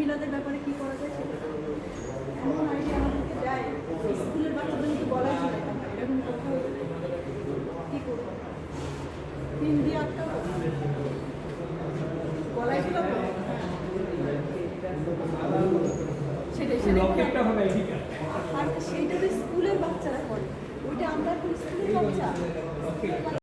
মহিলাদের ব্যাপারে কি করা যায় সেটা এমন আইডিয়া আমাদেরকে দেয় স্কুলের বাচ্চাদেরকে বলা যায় এরকম কোথাও কি করবো দিন দিয়ে একটা গলায় দিল সেটাই আর সেইটা যে স্কুলের বাচ্চারা করে ওইটা আমরা স্কুলের বাচ্চা